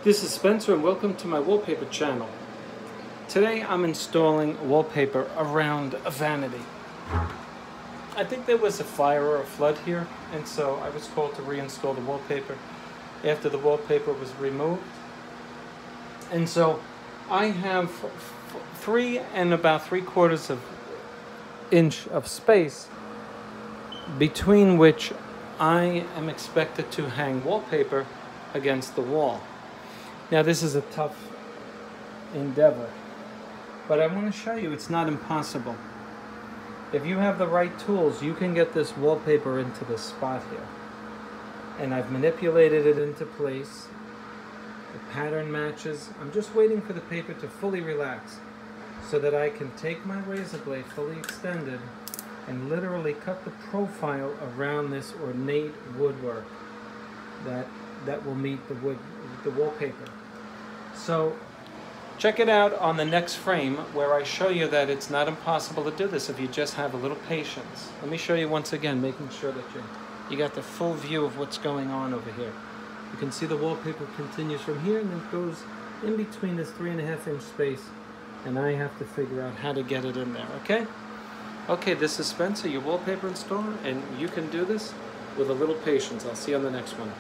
This is Spencer and welcome to my wallpaper channel. Today I'm installing wallpaper around a vanity. I think there was a fire or a flood here, and so I was called to reinstall the wallpaper after the wallpaper was removed. And so I have 3 and about 3/4 inch of space between which I am expected to hang wallpaper against the wall. Now this is a tough endeavor, but I want to show you it's not impossible. If you have the right tools, you can get this wallpaper into this spot here. And I've manipulated it into place. The pattern matches. I'm just waiting for the paper to fully relax so that I can take my razor blade fully extended and literally cut the profile around this ornate woodwork that will meet the wallpaper. So check it out on the next frame where I show you that it's not impossible to do this if you just have a little patience. Let me show you once again, making sure that you got the full view of what's going on over here. You can see the wallpaper continues from here and then goes in between this 3.5 inch space, and I have to figure out how to get it in there, okay? Okay, this is Spencer, your wallpaper installer, and you can do this with a little patience. I'll see you on the next one.